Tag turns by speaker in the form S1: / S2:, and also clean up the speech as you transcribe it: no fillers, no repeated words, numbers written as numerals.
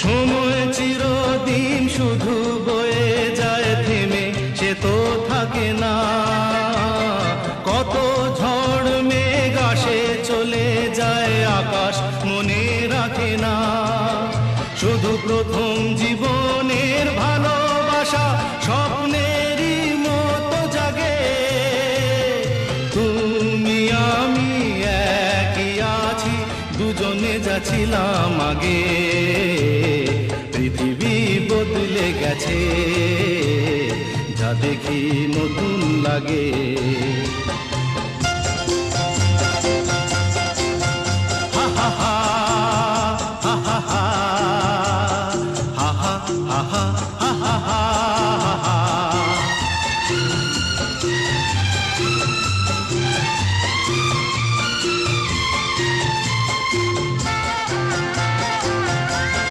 S1: সময় চিরদিন শুধু বয়ে যায়, থেমে সে তো থাকে না। কত ঝড় মেঘ আসে চলে যায়, আকাশ মনে রাখে না। শুধু প্রথম জীবনের ভালোবাসা স্বপ্নেরই মতো জাগে। তুমি আমি একই আছি, দুজনে যাচ্ছিলাম আগে। পৃথিবী বদলে গেছে, যা দেখি নতুন লাগে।